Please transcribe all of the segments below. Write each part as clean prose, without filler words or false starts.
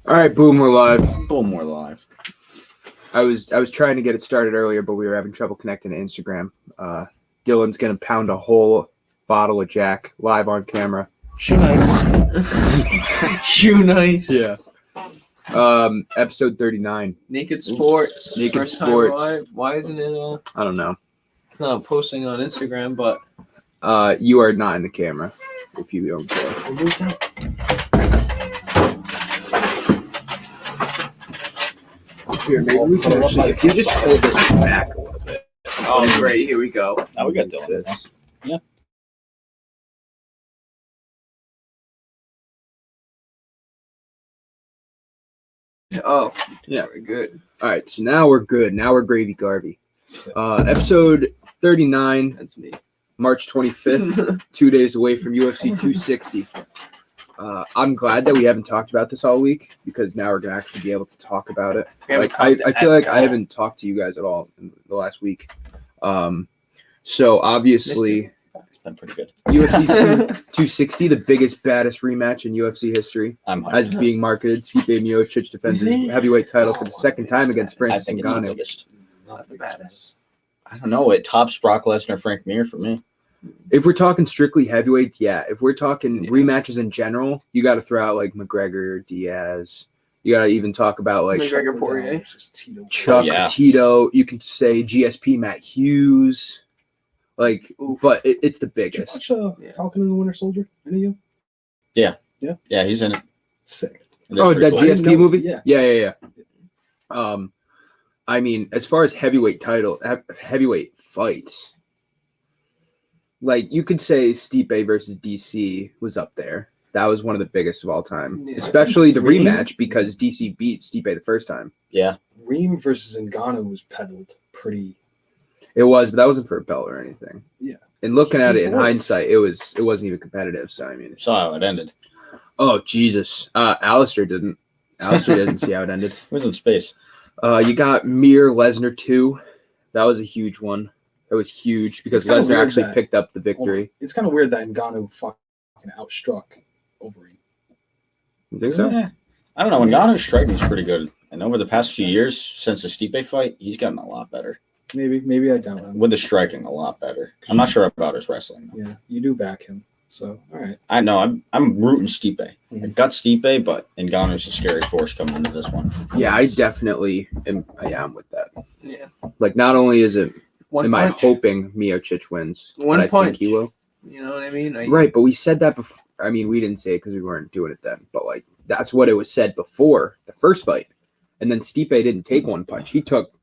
All right, boom, we're live. Boom, we're live. I was trying to get it started earlier, but we were having trouble connecting to Instagram. Dylan's gonna pound a whole bottle of Jack live on camera. Shoe nice. Shoe nice. Yeah. Episode 39. Naked Sports. Naked First time Sports. live. Why isn't it? I don't know. It's not posting on Instagram, but You are not in the camera, if you don't care. Here, maybe we can actually, if you just hold this back a little bit. Oh, great. Here we go. Now we got Dylan. Yeah. oh, Yeah. very good. All right, so now we're good. Now we're gravy Garvey. Episode 39, That's me. March 25th, 2 days away from UFC 260. I'm glad that we haven't talked about this all week because now we're gonna actually be able to talk about it. Like I feel like I haven't talked to you guys at all in the last week. So obviously It's been pretty good. UFC 260, the biggest, baddest rematch in UFC history, I'm hyped. as being marketed. Stipe Miocic defends his heavyweight title for the second time against I Francis think it's the Ngannou. biggest. Not the baddest. I don't know. It tops Brock Lesnar, Frank Mir for me. If we're talking strictly heavyweights, yeah. If we're talking Yeah. rematches in general, you got to throw out like McGregor, Diaz. You got to even talk about like McGregor Poirier. Chuck, Yeah. Tito. You can say GSP, Matt Hughes. Like, Oof. but it's the Did you biggest. watch Yeah. Falcon and the Winter Soldier? Any of you? Yeah, he's in it. Sick. It is Oh, pretty that cool. I didn't GSP know- movie? yeah. Yeah. I mean, as far as heavyweight heavyweight fights, like you could say Stipe versus DC was up there. That was one of the biggest of all time, Yeah. especially the Reem- rematch because DC beat Stipe the first time. Yeah. Reem versus Ngannou was peddled pretty. It was, but that wasn't for a belt or anything. Yeah. And looking at it in Boys. hindsight, it wasn't even competitive. So I mean, Saw how it ended. oh Jesus, Alistair didn't see how it ended. It was in space. You got Mir Lesnar 2. That was a huge one. That was huge because It's kinda Lesnar weird actually that- picked up the victory. It's kind of weird that Ngannou fucking outstruck Overeem. You think so? Yeah. I don't know. Ngannou's striking's pretty good. And over the past few years, since the Stipe fight, he's gotten a lot better. Maybe I doubt him. With the striking, a lot better. I'm not sure about his wrestling, though. Yeah, you do back him. So all right. I know. I'm rooting Stipe. I Mhm. got Stipe, but Ngannou's a scary force coming into this one. Yeah, I definitely am. I'm with that. Yeah. Like, not only is it, One am punch. I hoping Miocic wins, One but I punch. think he will. You know what I mean? Right, but we said that before. I mean, we didn't say it because we weren't doing it then, but like that's what it was said before the first fight. And then Stipe didn't take one punch. He took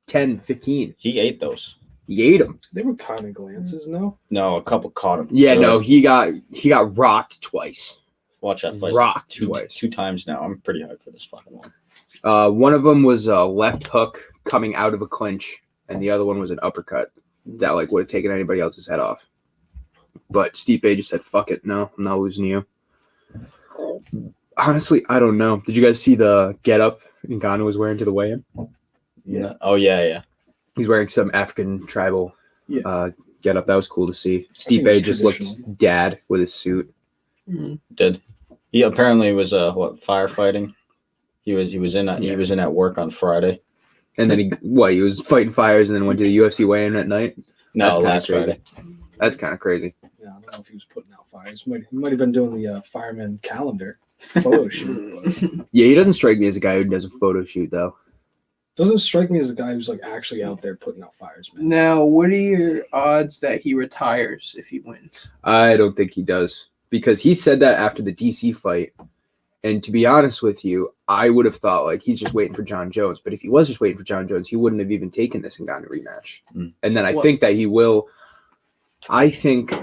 10, 15. He ate those. He ate him. They were kind of glances, no? No, a couple caught him. Yeah, Good. no, he got rocked twice. Watch that fight. Rocked two twice. times now. I'm pretty hyped for this fucking one. One of them was a left hook coming out of a clinch, and the other one was an uppercut that like would have taken anybody else's head off. But Stipe just said, "Fuck it, no, I'm not losing to you." Honestly, I don't know. Did you guys see the getup Ngannou was wearing to the weigh-in? Yeah. Oh yeah. He's wearing some African tribal Yeah. getup. That was cool to see. I think Stipe it's just looked traditional. dad with his suit. Mhm. Did he apparently was firefighting? He was in at work on Friday. And then he was fighting fires and then went to the UFC weigh-in at night. No, That's kinda last crazy. Friday. That's kind of crazy. Yeah, I don't know if he was putting out fires. He might have been doing the fireman calendar photo shoot. But Yeah, he doesn't strike me as a guy who does a photo shoot though. doesn't strike me as a guy who's like actually out there putting out fires, man. Now, what are your odds that he retires if he wins? I don't think he does because he said that after the DC fight. And to be honest with you, I would have thought like he's just waiting for John Jones. But if he was just waiting for John Jones, he wouldn't have even taken this Ngannou rematch. Mm. And then I What? think that he will. I think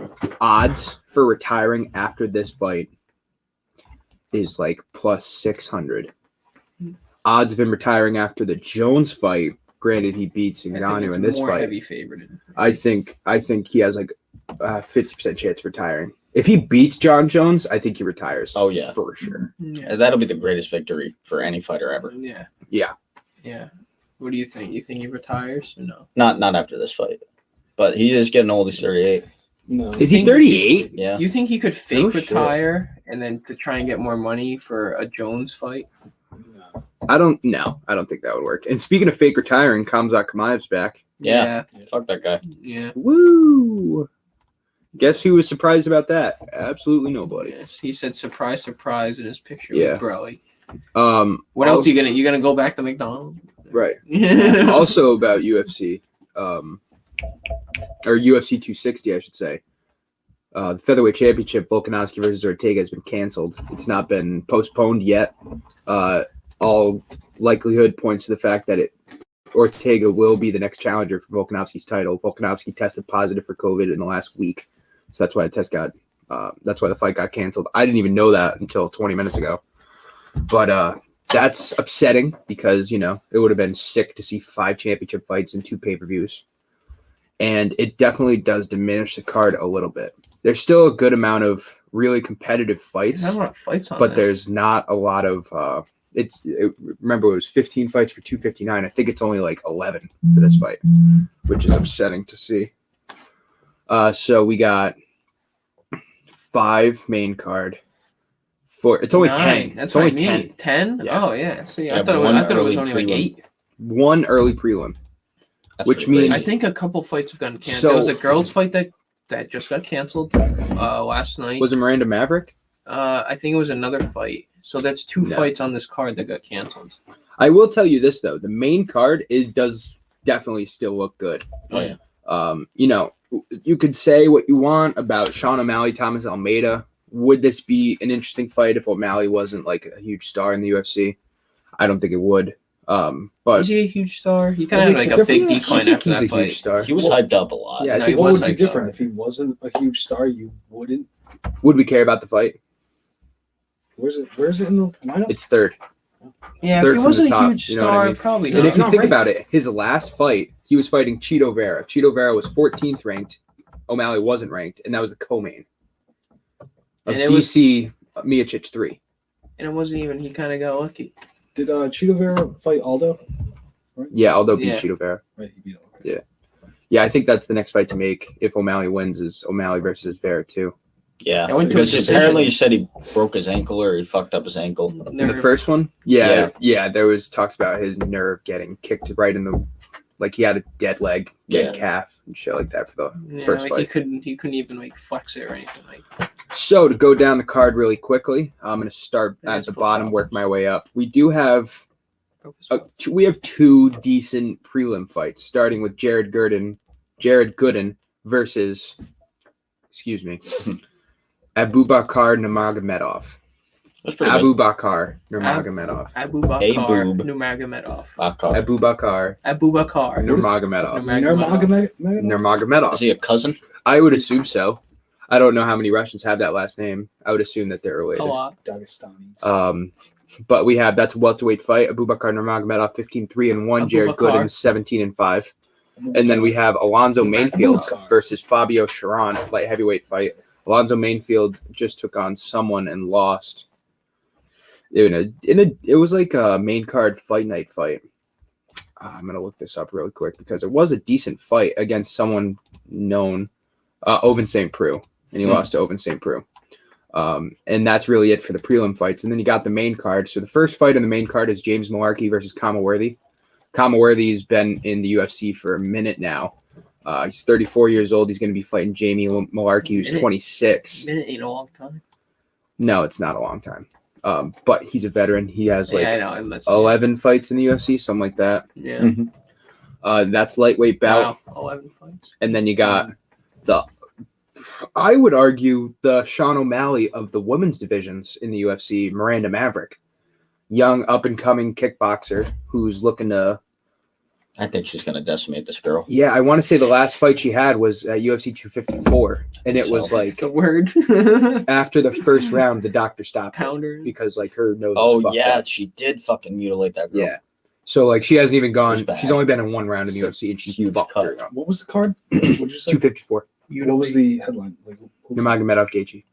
odds for retiring after this fight is like plus 600. Odds of him retiring after the Jones fight, granted he beats I think Ngannou it's in this more fight. heavy favored. I think he has like a 50% chance of retiring. If he beats John Jones, I think he retires. Oh yeah, for sure. Yeah. that'll be the greatest victory for any fighter ever. Yeah. Yeah. Yeah. What do you think? You think he retires or no? Not after this fight, but he is getting old. He's 38. No. Is he 38? Yeah. Do you think he could fake No shit. retire and then to try and get more money for a Jones fight? No. I don't think that would work. And speaking of fake retiring, Khamzat Chimaev's back. Yeah. Fuck that guy. Yeah. Woo! Guess who was surprised about that? Absolutely nobody. Yes. He said surprise, surprise in his picture Yeah. with Broly. What Al- else are you gonna go back to McDonald's? Right. Yeah. Also about UFC, or UFC 260, I should say. The Featherweight Championship, Volkonovsky versus Ortega, has been canceled. It's not been postponed yet. All likelihood points to the fact that Ortega will be the next challenger for Volkanovski's title. Volkanovski tested positive for COVID in the last week, so that's why that's why the fight got canceled. I didn't even know that until 20 minutes ago. But that's upsetting because, it would have been sick to see 5 championship fights and 2 pay-per-views. And it definitely does diminish the card a little bit. There's still a good amount of really competitive fights, There's not a lot of fights on but this. there's not a lot of remember, it was 15 fights for 259. I think it's only like 11 for this fight, which is upsetting to see. So we got 5 main card. It's only 9. 10. That's It's only what I mean. 10. 10? Yeah. Oh yeah. See, I Yeah, thought one it was early only like prelim. 8. One early prelim. That's Which pretty means- I crazy. think a couple fights have gotten canceled. So- There was a girls' fight that just got canceled last night. Was it Miranda Maverick? I think it was another fight. So that's 2 No. fights on this card that got canceled. I will tell you this though, the main card does definitely still look good. Oh yeah. You could say what you want about Sean O'Malley, Thomas Almeida. Would this be an interesting fight if O'Malley wasn't like a huge star in the UFC? I don't think it would. But Is he a huge star? He kind What of makes had it like a big different? decline I think after he's that a fight. huge star. He was hyped up a lot. Yeah, I No, think he What was would be hyped different up. if he wasn't a huge star? You wouldn't. Would we care about the fight? Where's it in the lineup? It's third. Yeah, Third if he from wasn't the a top, huge you know what I star, mean? probably And not. if you not think ranked. about it, his last fight, he was fighting Cheeto Vera. Cheeto Vera was 14th ranked. O'Malley wasn't ranked, and that was the co-main of And it was- DC Miocic 3. And it wasn't even, he kind of got lucky. Did Cheeto Vera fight Aldo? Right? Yeah, although beat Yeah. Cheeto Vera. Right, he beat him. Yeah. Yeah, I think that's the next fight to make if O'Malley wins is O'Malley versus Vera too. Yeah. I went to a Because decision. apparently he said he broke his ankle or he fucked up his ankle. In the first one? Yeah. Yeah, there was talks about his nerve getting kicked right in the, like he had a dead leg, dead Yeah. calf and shit like that for the Yeah, first like fight. he couldn't even like flex it or anything like. So to go down the card really quickly, I'm going to start Yeah, at it's the full bottom, problems. work my way up. We do have Broke his foot. we have 2 decent prelim fights, starting with Jared Gooden versus, Abubakar Nurmagomedov. That's pretty good. Abubakar Nurmagomedov. Abubakar Abub. Nurmagomedov. Akar. Abubakar Abubakar Nurmagomedov. Nurmagomedov. Nurmagomedov. Is he a cousin? I would assume so. I don't know how many Russians have that last name. I would assume that they're A related. lot. Dagestanis. But that's a welterweight fight. Abubakar Nurmagomedov 15-3-1, Jared Abubakar. Gooden 17-5. And then we have Alonzo Mainfield Abubakar. versus Fabio Sharon, light heavyweight fight. Alonzo Mainfield just took on someone and lost. It was like a main card fight night fight. I'm gonna look this up really quick because it was a decent fight against someone known, Oven St. Preux, and he lost to Oven St. Preux. And that's really it for the prelim fights. And then you got the main card. So the first fight on the main card is James Malarkey versus Kamaworthy. Kamaworthy's been in the UFC for a minute now. He's 34 years old. He's going to be fighting Jamie Malarkey, who's 26. Minute ain't a long time. No, it's not a long time. But he's a veteran. He has like Yeah, I know. 11 fights in the UFC, something like that. Yeah. That's lightweight bout. Wow. 11 fights. And then you got I would argue the Sean O'Malley of the women's divisions in the UFC, Miranda Maverick. Young, up-and-coming kickboxer who's looking to... I think she's going to decimate this girl. Yeah, I want to say the last fight she had was at UFC 254. And it was like, It's a word. after the first round, the doctor stopped her Pounder. because like her nose was Oh, fucked yeah. up. She did fucking mutilate that girl. Yeah. So like she hasn't even It gone... was bad. She's only been in one round in the Just UFC and she huge fucked her cut. up. What was the card? What did you say? 254. What was the headline? Like, who's Nurmagomedov Gaethje. It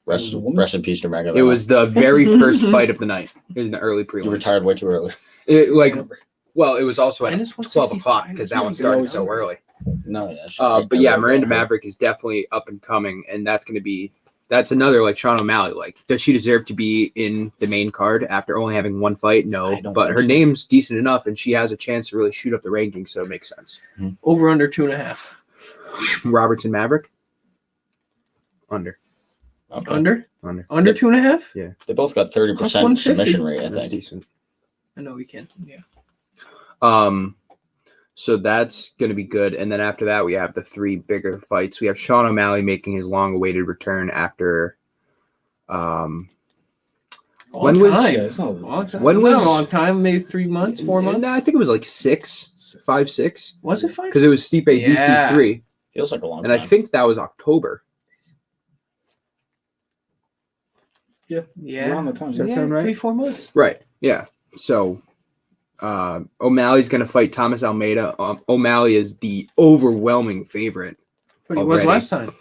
was a woman? Rest in peace, Nurmagomedov. It was the very first fight of the night. It was in the early prelims. You retired way too early. It, like, remember. well, it was also at Minus 12 o'clock 165. because that one That's started really so good. early. No, yeah. But yeah, Miranda Maverick is definitely up and coming, and that's another like Sean O'Malley. Like, does she deserve to be in the main card after only having one fight? No, but her name's decent enough, and she has a chance to really shoot up the rankings, so it makes sense. Over under 2.5. Robertson Maverick. Under. Okay. Under Under. 2.5. Yeah, They both got 30% submission rate, I that's think. decent. I know we can. Yeah. So that's going to be good. And then after that, we have the three bigger fights. We have Sean O'Malley making his long-awaited return after. When was- time. Yeah, it's not a long time. When Not was- a long time? Maybe 3 months, 4 months. No, I think it was like 5, 6. Was it 5? Because it was Stipe Yeah. DC3, Feels like a long and time. I think that was October. Yeah. Around the time. Does that sound right? 3-4 months. Right. Yeah. So O'Malley's going to fight Thomas Almeida. O'Malley is the overwhelming favorite. But he was Already. last time.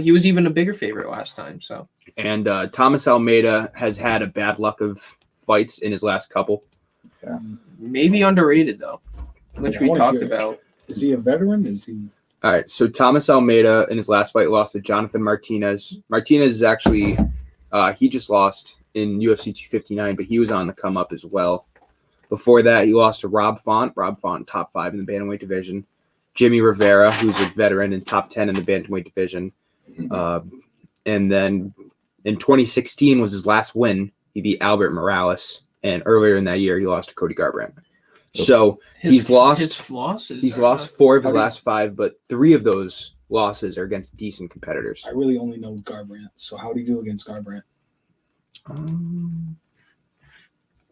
He was even a bigger favorite last time. So And Thomas Almeida has had a bad luck of fights in his last couple. maybe underrated though, which Yeah, we I wanna talked hear it. about. Is he a veteran? Is he? All right, so Thomas Almeida in his last fight lost to Jonathan Martinez. Martinez is actually, he just lost in UFC 259, but he was on the come up as well. Before that, he lost to Rob Font. Rob Font, top 5 in the bantamweight division. Jimmy Rivera, who's a veteran and top 10 in the bantamweight division. And then in 2016 was his last win. He beat Albert Morales, and earlier in that year, he lost to Cody Garbrandt. So he's lost. His losses. He's are lost not- 4 of his How do you- last 5, but 3 of those losses are against decent competitors. I really only know Garbrandt. So how do you do against Garbrandt?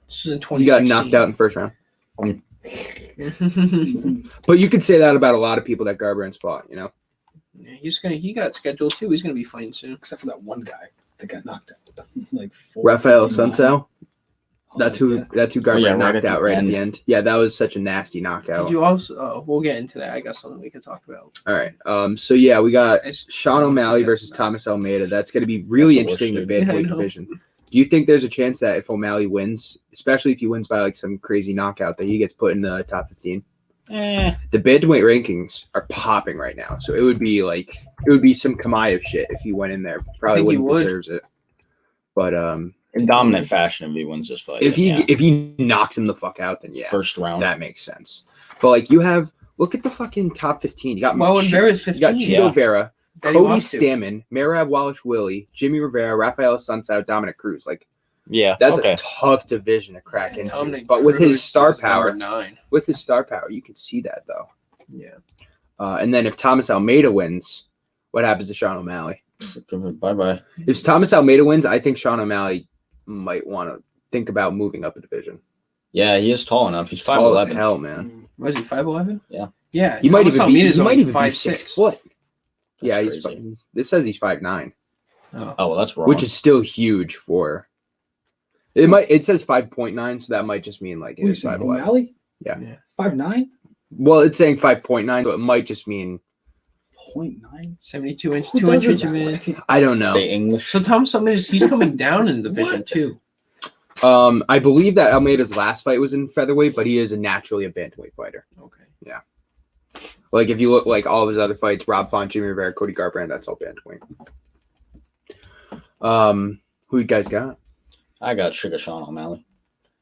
This is in He got 2016. knocked out in the first round. But you could say that about a lot of people that Garbrandt's fought, you know? Yeah, he got scheduled too. He's gonna be fighting soon. Except for that one guy that got knocked out. Like Rafael 459. Sunsao. Oh, That's who yeah. Garbrandt yeah, right knocked at the out right at end. the end. Yeah, that was such a nasty knockout. Did you also? We'll get into that. I got something we can talk about. All right. So yeah, we got It's- Sean O'Malley versus Yeah. Thomas Almeida. That's going to be really That's the interesting in the worst shit. bantamweight Yeah, I know. division. Do you think there's a chance that if O'Malley wins, especially if he wins by like some crazy knockout, that he gets put in the top 15? The bantamweight rankings are popping right now, so it would be some Kamaev shit if he went in there. Probably think he wouldn't would. deserves it. But In dominant fashion, if he wins this fight. if then, he knocks him the fuck out, then yeah, first round. that makes sense. But like look at the fucking top 15. You got Well, and Vera's you got 15. Cheeto Yeah. Vera, That he Cody lost to. Stammen, Merab Wallace-Willie, Jimmy Rivera, Rafael Sunsao, Dominic Cruz. Like Yeah, that's okay. a tough division to crack into. Dominic But with Cruz his star is number power, 9. you can see that though. Yeah. And then if Thomas Almeida wins, what happens to Sean O'Malley? Bye bye. If Thomas Almeida wins, I think Sean O'Malley might want to think about moving up a division. Yeah, he is tall enough. He's Tall as 5'11". hell, man. Was he 5'11"? Yeah. Yeah. He might Thomas even be. Almeida's He might only even be 6 foot. Yeah, That's he's. crazy. This says he's 5'9", Oh. Oh, well, that's wrong. which is still huge for. It might. It says 5.9, so that might just mean like it Who you is saying, 5'11". O'Malley? Yeah. 5'9"? Well, it's saying 5.9, so it might just mean 0.9? 72 inch, Who 2 does it inches that of way? it. I don't know. the English. So Thomas Almeida's he's coming down in division What? 2. I believe that Almeida's last fight was in featherweight, but he is naturally a bantamweight fighter. Okay. Like if you look like all of his other fights, Rob Font, Jimmy Rivera, Cody Garbrandt, that's all bantamweight. Who you guys got? I got Sugar Sean O'Malley.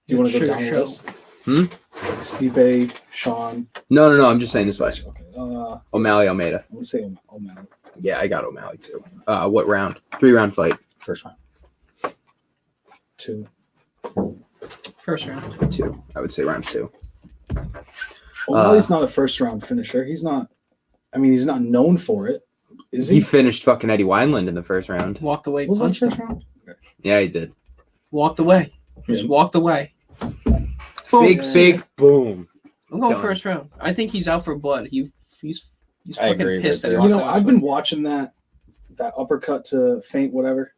Do you want to go Sugar down the show. list? Hmm? Like Stipe, Sean. No. I'm just saying this fight. Okay. O'Malley, Almeida. I would say O'Malley. Yeah, I got O'Malley too. What round? 3-round fight. First round. 2. First round. 2. I would say round 2. O'Malley's not a first round finisher. He's not. I mean, he's not known for it. Is He he? finished fucking Eddie Wineland in the first round. Walked away. Was that Punched first him. round? Yeah, he did. Walked away. Just walked away. Big boom. I'm going Done. first round. I think he's out for blood. He's I fucking agree pissed right that he there. walked You know, out I've first been round. watching that uppercut to feint, whatever.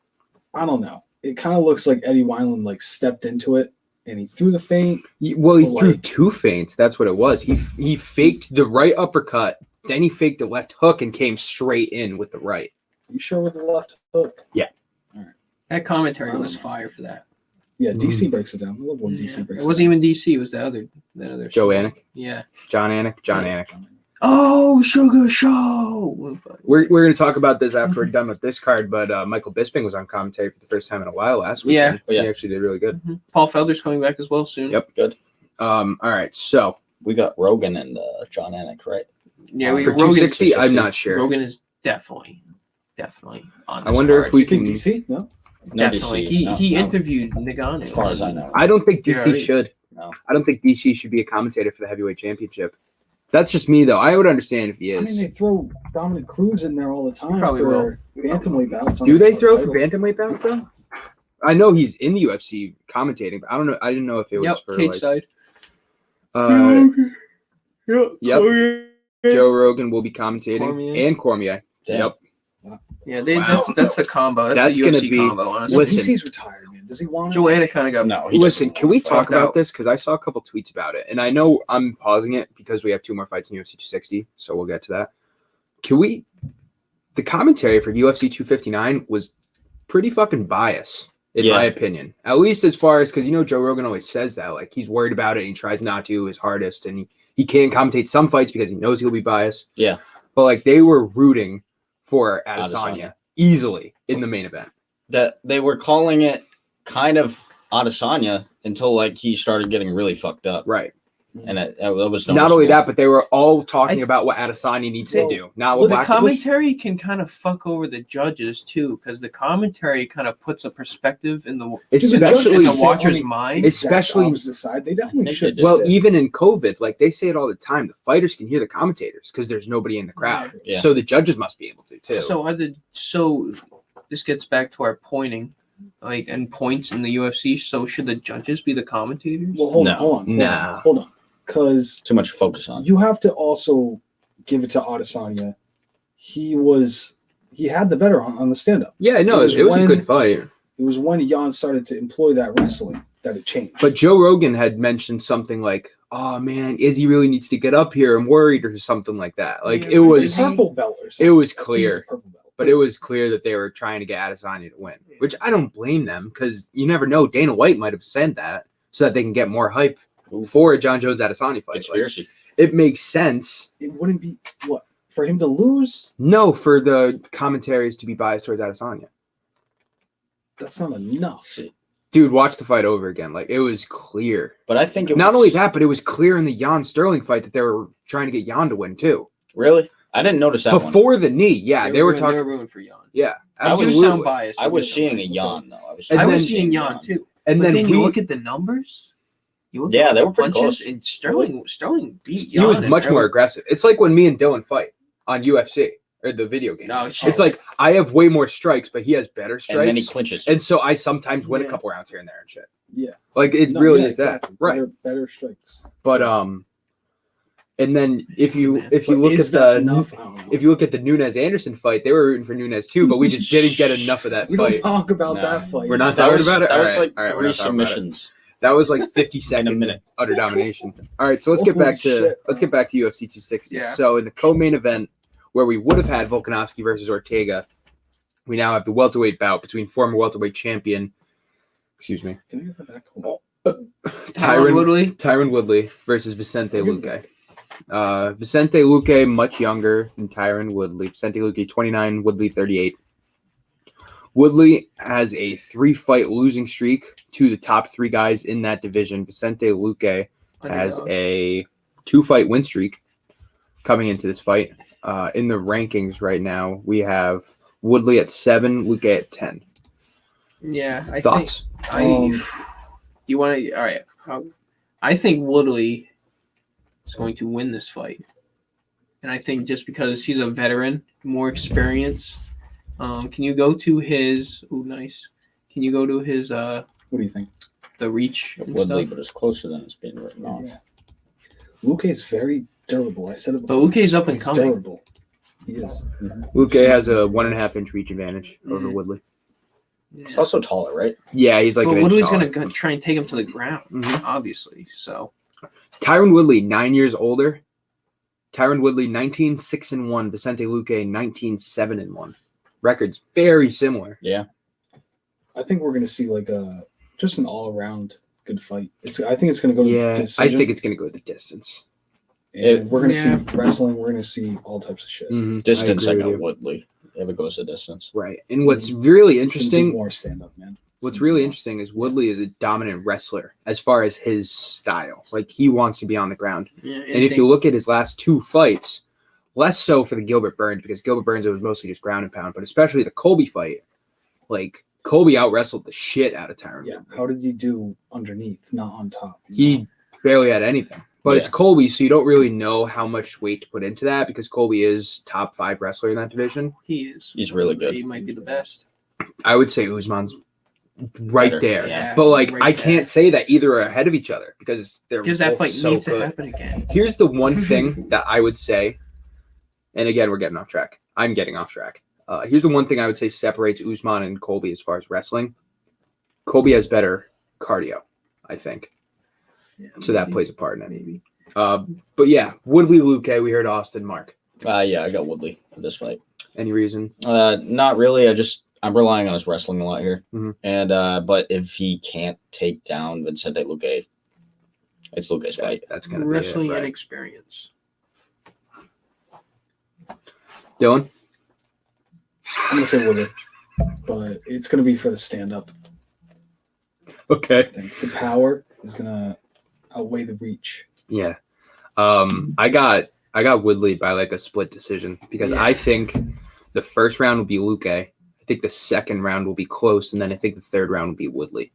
I don't know. It kind of looks like Eddie Wineland like stepped into it and he threw the feint. Well, he But, threw like- 2 feints. That's what it was. He faked the right uppercut, then he faked the left hook and came straight in with the right. You sure with the left hook? That commentary was fire for that. Yeah, DC breaks it down. I love when DC breaks It wasn't even DC. It was the other. Joe Anik? Yeah. John Anik? John Anik. Oh, Sugar Show. We're going to talk about this after we're done with this card, but Michael Bisping was on commentary for the first time in a while last week. Yeah. He actually did really good. Paul Felder's coming back as well soon. Yep, good. All right, so We got Rogan and John Anik, right? Yeah, for 260, I'm not sure. Rogan is definitely on. I wonder if we can. DC? No. No Definitely. DC. He No. interviewed Nagano. As far as I know. I don't think DC Yeah, right. should. No. I don't think DC should be a commentator for the heavyweight championship. That's just me, though. I would understand if he I is. mean, they throw Dominic Cruz in there all the time. Probably for bantamweight bouts. on Do the they throw for title. bantamweight bout though? I know he's in the UFC commentating, but I don't know. I didn't know if it was Yep, for cage like. side. Yep. Joe Rogan will be commentating Cormier. and Cormier. Damn. Yep. Yeah, Wow. that's the combo. That's the gonna UFC be- combo, honestly. Listen. DC's retired, man. Does he want Joanna kind of got No. he Listen, doesn't can we want to talk fucked about out. this? Because I saw a couple tweets about it, and I know I'm pausing it because we have 2 more fights in UFC 260, so we'll get to that. Can we? The commentary for UFC 259 was pretty fucking biased, in Yeah. my opinion. At least as far as because Joe Rogan always says that, like he's worried about it and he tries not to his hardest, and he can't commentate some fights because he knows he'll be biased. Yeah. But like they were rooting for Adesanya Adesanya. easily in the main event. That they were calling it kind of Adesanya until like he started getting really fucked up, Right. and that was Not only noticeable. that, but they were all talking I- about what Adesanya needs Well, to do. Not Well, what the Black commentary can kind of fuck over the judges too, because the commentary kind of puts a perspective in the especially in the sit watcher's on the mind. especially- opposite side. They definitely They should. did. well, sit. even in COVID, like they say it all the time, the fighters can hear the commentators because there's nobody in the crowd. Yeah. So the judges must be able to too. So this gets back to our pointing, like and points in the UFC. So should the judges be the commentators? Well, hold No. on, hold on, Nah. hold on, because Too much focus on. you have to also give it to Adesanya. He had the better on the stand up. yeah, no, it it was was a when- good fight. It was when Jan started to employ that wrestling that it changed. But Joe Rogan had mentioned something like, "Oh man, Izzy really needs to get up here. I'm worried," or something like that. Like Yeah, it was was, it purple belt or something. it was I think it clear. a purple belt. but it was clear that they were trying to get Adesanya to win, which I don't blame them because you never know. Dana White might have said that so that they can get more hype for a John Jones Adesanya fight. Like, Conspiracy. it makes sense. It wouldn't be what for him to lose. No, for the commentaries to be biased towards Adesanya. That's not enough. Dude, watch the fight over again. Like it was clear. But I think it Not was, only that, but it was clear in the Jan Sterling fight that they were trying to get Jan to win too. Really, I didn't notice that one. Before the knee, yeah, they were talking. They were rooting for Jan. Yeah, I was- You absolutely. sound biased. I was get seeing that. a yawn though. I was, And I was then- seeing Jan too. And But then you we- look at the numbers. You look Yeah, at they the were pretty punches, close. and Sterling beat he was Jan much and more every- aggressive. It's like when me and Dylan fight on UFC or the video game. No, shit. It's like I have way more strikes, but he has better and then he strikes. clinches. And so I sometimes win a Yeah. couple rounds here and there and shit. Yeah. Like it No, really yeah, is that. exactly. Right. Better strikes. But and then if you Man, if you But look is at that the enough? I don't know. if you look at the Nunez Anderson fight, they were rooting for Nunez too, but we just didn't get enough of that we don't fight. talk about No. that fight. We're not that talking was, about it. that All was right, like all right, we're 3 not talking about it. submissions. That was like 50 seconds minute. of utter domination. All right, so let's get Holy back to shit, let's bro. get back to UFC 260. Yeah. So in the co-main event where we would have had Volkanovsky versus Ortega, we now have the welterweight bout between former welterweight champion, excuse me, Can I get that back? Hold Tyron Woodley. Tyron Woodley versus Vicente on. Lucay. Vicente Lucay much younger than Tyron Woodley. Vicente Lucay 29, Woodley 38. Woodley has a 3-fight losing streak to the top 3 guys in that division. Vicente Lucay has Underdog. a 2-fight win streak coming into this fight. In the rankings right now, we have Woodley at 7, Lucay at 10. Yeah, I Thoughts? think you want to. All right, I think Woodley is going to win this fight, and I think just because he's a veteran, more experience. Can you go to his? Oh, nice. Can you go to his? What do you think? The reach and Woodley, stuff. but it's closer than it's being written off. Yeah. Luke is very durable. I said it But Lucay's up and He's coming. durable. He is. Lucay has a 1.5-inch reach advantage over Mhm. Woodley. He's also taller, right? Yeah, he's like But an inch Woodley's taller. gonna try and take him to the ground, Mhm. obviously. So Tyron Woodley, 9 years older. Tyron Woodley, 19-6-1. Vicente Lucay, 19-7-1. Records very similar. Yeah. I think we're gonna see like just an all around good fight. I think it's gonna go. Yeah, to I decision. think it's going to go the distance. And we're going to see wrestling. We're going to see all types of shit. Distance, I agree got with you. Woodley. If it goes to distance. Right. And what's really It's gonna do interesting, more stand up, man. what's really interesting is Woodley is a dominant wrestler as far as his style. Like, he wants to be on the ground. Yeah, And if you look at his last 2 fights, less so for the Gilbert Burns, because Gilbert Burns, it was mostly just ground and pound, but especially the Colby fight, like, Colby out-wrestled the shit out of Tyron. Yeah. How did he do underneath, not on top? He barely had anything. But it's Colby, so you don't really know how much weight to put into that because Colby is top 5 wrestler in that division. he is. He's really good. He might be the best. I would say Usman's right Better. there. Yeah, But, like, right I there. can't say that either are ahead of each other because they're Because that both fight so needs good. to happen again. Here's the one thing that I would say, and again, we're getting off track. I'm getting off track. Here's the one thing I would say separates Usman and Colby as far as wrestling. Colby has better cardio, I think. Yeah, So that maybe. plays a part in it. Maybe. But yeah, Woodley, Lucay, we heard Austin, Mark. Yeah, I got Woodley for this fight. Any reason? Not really. I'm relying on his wrestling a lot here. Mhm. And but if he can't take down Vicente Lucay, it's Lucay's fight. That's going to be Wrestling it, and right? experience. Dylan? I'm going to say Woodley. But it's going to be for the stand up. Okay. I think the power is going to outweigh the reach. Yeah. I got Woodley by like a split decision because I think the first round will be Lucay. I think the second round will be close, and then I think the third round will be Woodley.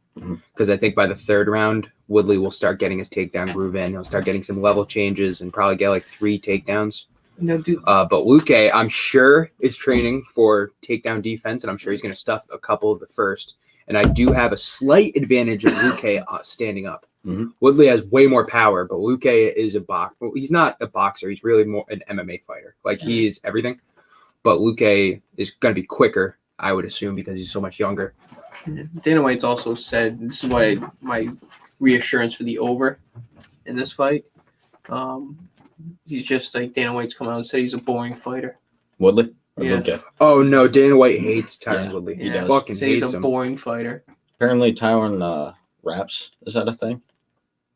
Because I think by the third round, Woodley will start getting his takedown groove in. He'll start getting some level changes and probably get like 3 takedowns. No, dude. But Lucay, I'm sure, is training for takedown defense, and I'm sure he's going to stuff a couple of the first. And I do have a slight advantage of Lucay standing up. Mhm. Woodley has way more power, but Lucay is a boxer. Well, he's not a boxer. He's really more an MMA fighter. Like, he is everything. But Lucay is going to be quicker, I would assume, because he's so much younger. Dana White's also said this is why my reassurance for the over in this fight. He's just like Dana White's come out and said he's a boring fighter. Woodley? Or Yeah. Lucay? Oh, no. Dana White hates Tyron Yeah, Woodley. he Yeah, does. Fucking say he's hates a him. boring fighter. Apparently Tyron raps. Is that a thing?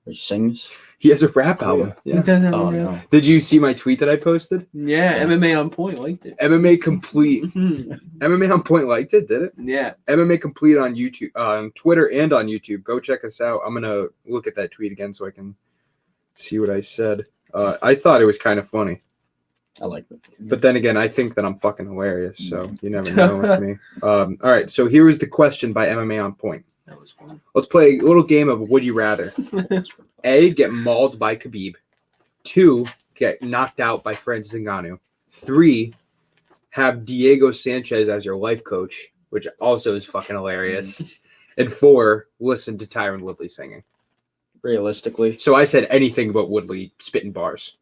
Or he sings? He has a rap album. He Yeah. does have Oh a real- no. Did you see my tweet that I posted? Yeah, Yeah. MMA on point liked it. MMA Complete. Mhm. MMA on Point liked it, did it? Yeah, MMA Complete on YouTube, on Twitter and on YouTube. Go check us out. I'm gonna look at that tweet again so I can see what I said. I thought it was kind of funny, I like it. but then again, I think that I'm fucking hilarious. So you never know with me. All right. So here is the question by MMA on Point. that was fun. Let's play a little game of Would You Rather. A, get mauled by Khabib. 2, get knocked out by Francis Ngannou. 3, have Diego Sanchez as your life coach, which also is fucking hilarious. And 4, listen to Tyron Woodley singing. Realistically, So I said anything but Woodley spitting bars.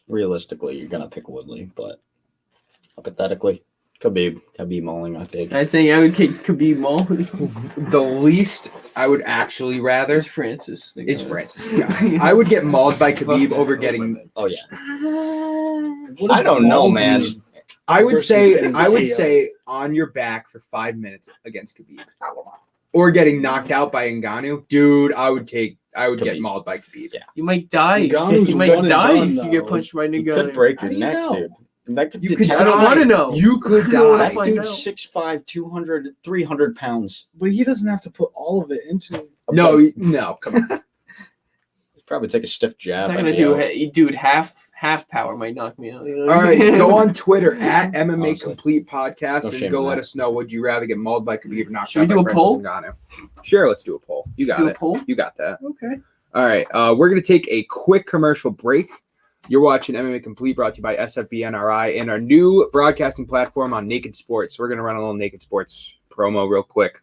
you're gonna pick Woodley, but hypothetically, Khabib mauling, I think. I think I would take Khabib Maul. The least I would actually rather It's Francis. is Francis. I would get mauled by Khabib over getting. Oh yeah. What does I don't know, maul man. mean? I would Versus say getting I would KO'd. say on your back for 5 minutes against Khabib, or getting knocked out by Ngannou. Dude, I would get Khabib. mauled by Khabib. Yeah. You might die. Ngannou's You one might and die done, if you get though. punched by You Ngannou. could break How your do you neck, know? dude. That could You could I don't die. want to know. You could I don't wanna die. That find dude's out. 6'5", 200, 300 pounds. But he doesn't have to put all of it into. No, come on. He'd probably take a stiff It's jab. not at gonna me do, dude. Half power might knock me out. You know what All I right, mean? go on Twitter at MMA Honestly. Complete Podcast No and shame go in let that. us know. Would you rather get mauled by Khabib or knocked Should we out by do a Francis poll? Ngannou? Sure, let's do a poll. You got Do a it. poll. You got that. Okay. All right, we're going to take a quick commercial break. You're watching MMA Complete, brought to you by SFBNRI and our new broadcasting platform on Naked Sports. We're going to run a little Naked Sports promo real quick.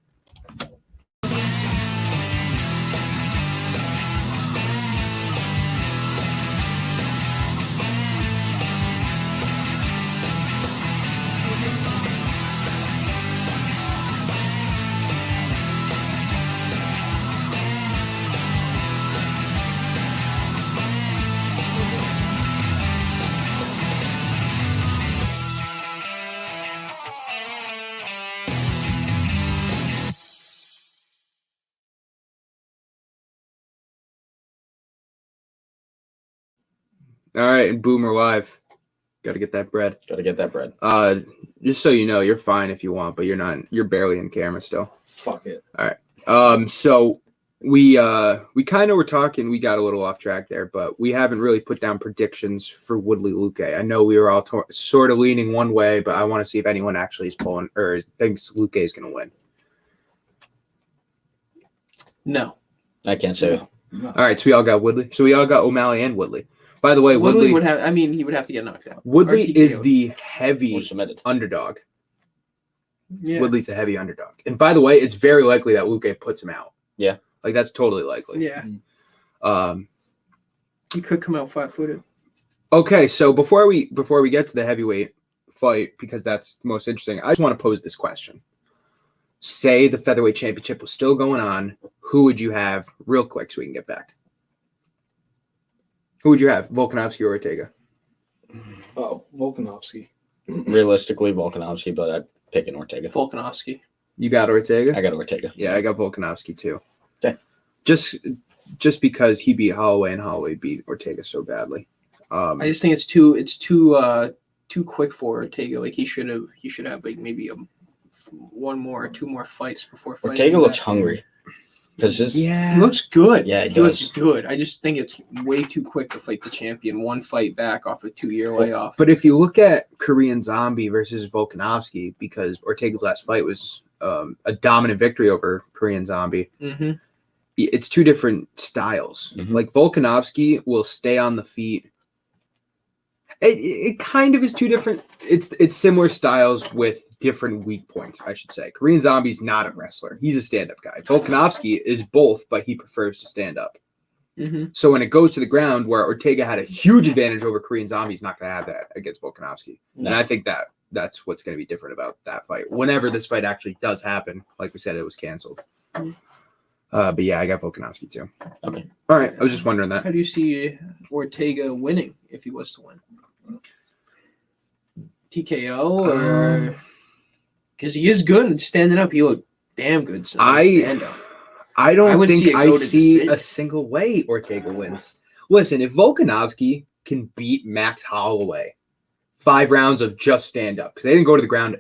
All right, and Boomer Live. Got to get that bread. Got to get that bread. Just so you know, you're fine if you want, but you're not. You're barely in camera still. Fuck it. So we kind of were talking. We got a little off track there, but we haven't really put down predictions for Woodley Lucay. I know we were all sort of leaning one way, but I want to see if anyone actually is pulling or thinks Lucay is going to win. No. I can't say. No. All right, so we all got Woodley. So we all got O'Malley and Woodley. By the way, Woodley would have. I mean, he would have to get knocked out. Woodley Or is TKO'd. the Or heavy submitted. underdog. Yeah. Woodley's the heavy underdog. And by the way, it's very likely that Lucay puts him out. Yeah. Like that's totally likely. Yeah. Um He could come out flat-footed. okay, so before we get to the heavyweight fight, because that's most interesting, I just want to pose this question. Say the featherweight championship was still going on, who would you have real quick so we can get back? Who would you have? Volkanovsky or Ortega? Oh, Volkanovsky. Realistically, Volkanovsky, but I'd pick an Ortega. Volkanovsky. You got Ortega? I got Ortega. Yeah, I got Volkanovsky too. Okay. Just because he beat Holloway and Holloway beat Ortega so badly. I just think it's too quick for Ortega. Like he should have like maybe one more or two more fights before fighting. Ortega looks back. hungry. Because He looks good. Yeah, he he looks does. good. I just think it's way too quick to fight the champion. One fight back off a 2-year layoff. But if you look at Korean Zombie versus Volkanovski, because Ortega's last fight was a dominant victory over Korean Zombie, Mm-hmm. it's two different styles. Mhm. Like Volkanovski will stay on the feet. It kind of is two different. It's similar styles with different weak points, I should say. Korean Zombie's not a wrestler; he's a stand-up guy. Volkanovski is both, but he prefers to stand up. Mm-hmm. So when it goes to the ground, where Ortega had a huge advantage over Korean Zombie, he's not going to have that against Volkanovski. No. And I think that's what's going to be different about that fight. Whenever this fight actually does happen, like we said, it was canceled. Mhm. But yeah, I got Volkanovski too. Okay. All right, I was just wondering that. How do you see Ortega winning if he was to win? TKO or because he is good and standing up, he looked damn good. So stand up. I I don't would see think it I go to see decision. a single way Ortega wins. Listen, if Volkanovski can beat Max Holloway 5 rounds of just stand up, because they didn't go to the ground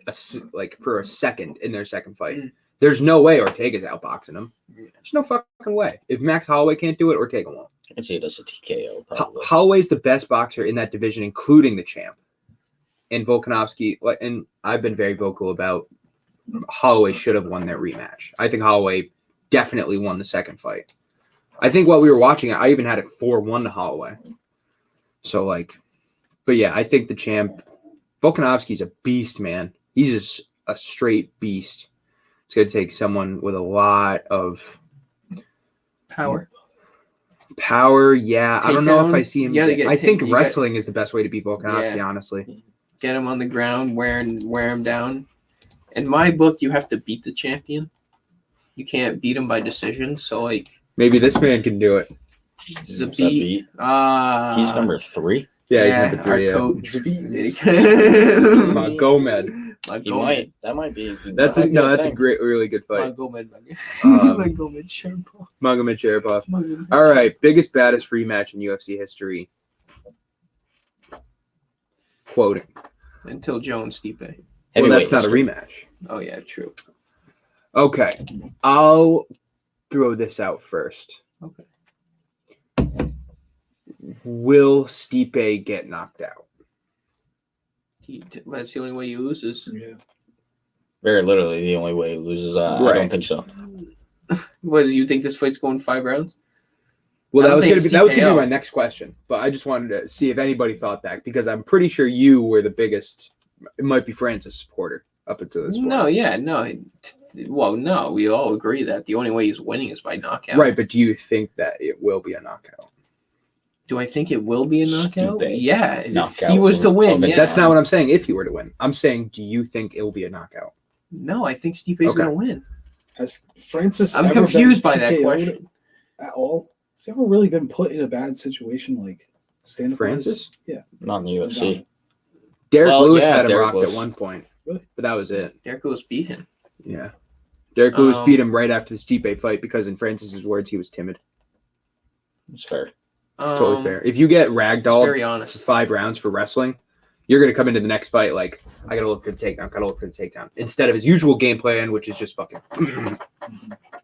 for a second in their second fight, there's no way Ortega's outboxing him. There's no fucking way. If Max Holloway can't do it, Ortega won't. I can see it as a TKO, probably. Holloway's the best boxer in that division, including the champ. And Volkanovski, and I've been very vocal about Holloway should have won their rematch. I think Holloway definitely won the second fight. I think while we were watching it, I even had it 4-1 to Holloway. So, but yeah, I think the champ, Volkanovski's a beast, man. He's just a straight beast. It's going to take someone with a lot of Power. Yeah, I don't know if I see him. I think you wrestling is the best way to beat Volkanovski, honestly. Get him on the ground, wear him down. In my book, you have to beat the champion. You can't beat him by decision. So Maybe this man can do it. he's a What's that beat. He's number 3. Yeah, he's number 3. Our coach. Gomed. He might. That might be. That's a really good fight. Magomed Sherpa. Magomed Sharapov. All right, biggest, baddest rematch in UFC history. Quoting. Until Jones Stipe. Well, that's not a rematch. Oh yeah, true. Okay, I'll throw this out first. Okay. Will Stipe get knocked out? That's the only way you lose is. Yeah. Very literally the only way he loses. I Right. don't think so. What do you think this fight's going 5 rounds? Well, I that don't was think gonna it's be TKO. my next question, but I just wanted to see if anybody thought that because I'm pretty sure you were the biggest. It might be Francis supporter up until this point. No, yeah, no. Well, no, we all agree that the only way he's winning is by knockout. Right, but do you think that it will be a knockout? Do I think it will be a knockout? Stipe. Yeah. If Knockout he was to win, of yeah. That's not what I'm saying. If he were to win, I'm saying, do you think it will be a knockout? No, I think Stipe's Okay. going to win. Has Francis I'm ever confused been by that TKO'd question. at all? Has he ever really been put in a bad situation like stand up? Francis? Yeah. Not in the UFC. Derek Well, Lewis yeah, had him Derek rocked Lewis. at one point, Really? but that was it. Derek Lewis beat him. Yeah. Derek Lewis Um, beat him right after the Stipe fight because, in Francis's words, he was timid. It's fair. It's totally fair. If you get Very ragdolled honest. for 5 rounds for wrestling, you're going to come into the next fight like, I got to look for the takedown. Instead of his usual game plan, which is just fucking, that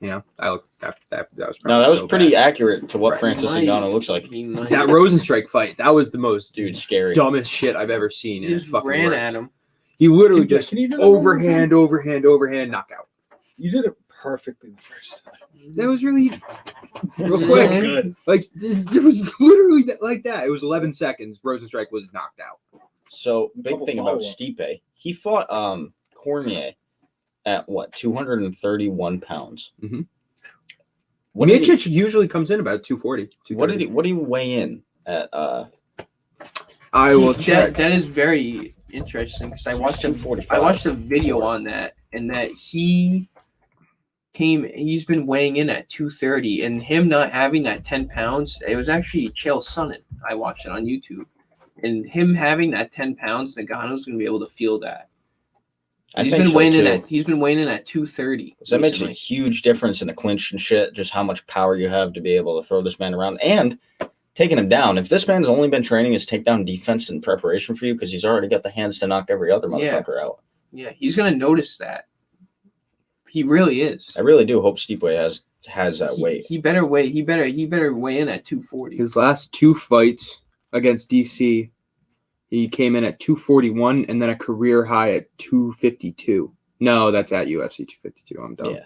was probably No, that was so pretty bad. accurate to what Right. Francis Ngannou looks like. He might. That Rosenstrike fight, that was the most Dude, scary. dumbest shit I've ever seen. He And it just fucking ran worked. at him. He literally just Can you do that one more time? overhand, knockout. You did it perfectly the first time. That was really real So quick. good. Like it was literally like that. It was 11 seconds. Rosenstrike was knocked out. So big Couple thing about follow-up. Stipe, he fought Cormier at what 231 pounds. Mhm. What did, he, Miocic usually comes in about 240. what did he weigh in at? I will check. That is very interesting because I watched 245. I watched a video on that, and that he's been weighing in at 230, and him not having that 10 pounds, it was actually Chael Sonnen. I watched it on YouTube, and him having that 10 pounds, Ngannou's going to be able to feel that. He's been weighing in at 230. So that makes a recently. huge difference in the clinch and shit. Just how much power you have to be able to throw this man around and taking him down. If this man's only been training his takedown defense in preparation for you, because he's already got the hands to knock every other motherfucker out. Yeah, he's going to notice that. He really is. I really do hope Stipe has that weight. He better weigh. He better weigh in at 240. His last 2 fights against DC, he came in at 241 and then a career high at 252. No, that's at UFC 252. I'm done. Yeah.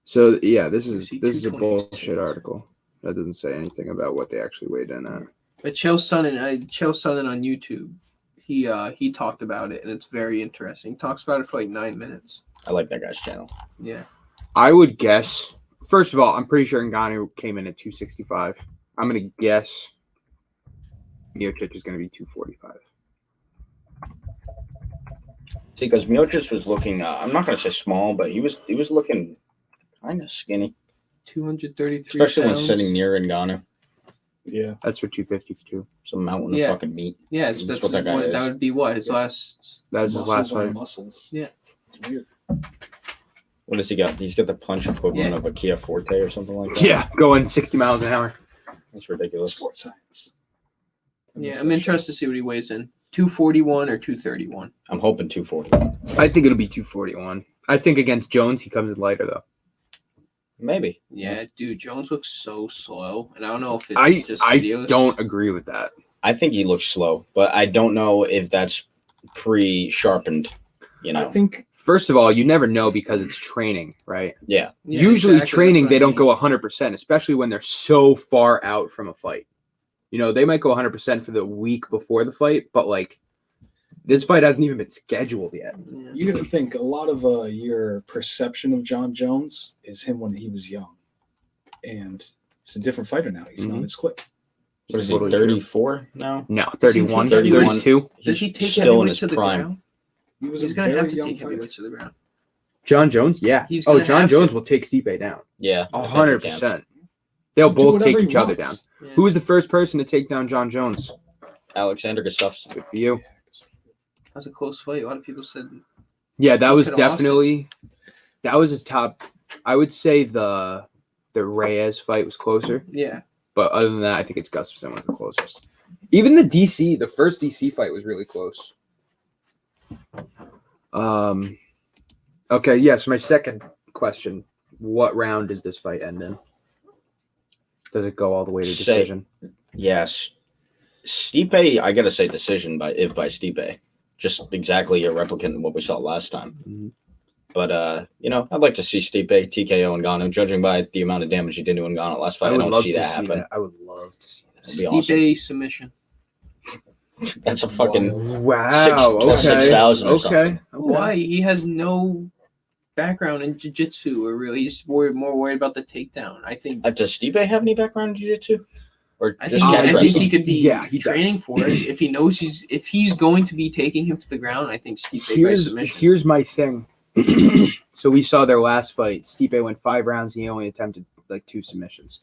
So yeah, this is UFC a 222. bullshit article. That doesn't say anything about what they actually weighed in at. But Chael Sonnen on YouTube, he talked about it, and it's very interesting. He talks about it for like 9 minutes. I like that guy's channel. Yeah. I would guess. First of all, I'm pretty sure Ngannou came in at 265. I'm gonna guess Miocic is gonna be 245. See, because Miocic was looking, I'm not going to say small, but he was looking kind of skinny, 233 especially when pounds. sitting near Ngannou. Yeah. That's for 252. Some mountain Yeah. of fucking meat. Yeah, That's that's what that guy is. that would be what his last. That was his last Muscles on fight. muscles. Yeah. It's weird. What does he got? He's got the punch equivalent of a Kia Forte or something like that. Yeah, going 60 miles an hour. That's ridiculous. Sports science. Yeah, I'm interested to see what he weighs in. 241 or 231. I'm hoping 240. I think it'll be 241. I think against Jones, he comes in lighter, though. Maybe. Yeah, dude, Jones looks so slow, and I don't know if it's I just I videos. don't agree with that. I think he looks slow, but I don't know if that's pre-sharpened, you know. I think First of all, you never know because it's training, right? Yeah. Yeah, Usually exactly, training, that's they what I don't mean. go 100%, especially when they're so far out from a fight. You know, they might go 100% for the week before the fight, but like this fight hasn't even been scheduled yet. Yeah. you got to think a lot of your perception of John Jones is him when he was young, and he's a different fighter now. He's Mhm. not as quick. What is he, Totally true. 34 now? No, 31, 31. 32. Does he He's take still in heavyweight his to the prime. ground? He was He's a gonna very have to young take fighter. heavyweight to the ground. John Jones, yeah. He's Oh, gonna John have Jones to. will take Stipe down. Yeah. I think he can. 100%. They'll Do both whatever take he each other wants. down. Yeah. Who was the first person to take down John Jones? Alexander Gustafsson. Good for you. That was a close fight. A lot of people said Yeah, that He was could've lost it. definitely that was his top. I would say the Reyes fight was closer, yeah. but other than that, I think it's Gustafsson was the closest. Even the first DC fight was really close. Okay, yeah. So my second question: what round does this fight end in? Does it go all the way to Say- decision? Yes. Stipe, I got to say decision by Stipe. Just exactly a replicant of what we saw last time. Mhm. But, I'd like to see Stipe TKO Ngannou. Judging by the amount of damage he did to Ngannou last fight, I don't see that happen. I would love to see that. That'd be Stipe submission. That's a fucking Wow. plus okay. 6,000 or okay. something. Why? He has no background in jiu-jitsu, or really he's more worried about the takedown. I think Does Stipe have any background in jiu-jitsu? Or I just think, catch I think he wrestling? could be Yeah, he does. training for it. If he knows if he's going to be taking him to the ground, I think Stipe by submission. Here's my thing. So we saw their last fight. Stipe went 5 rounds and he only attempted like 2 submissions.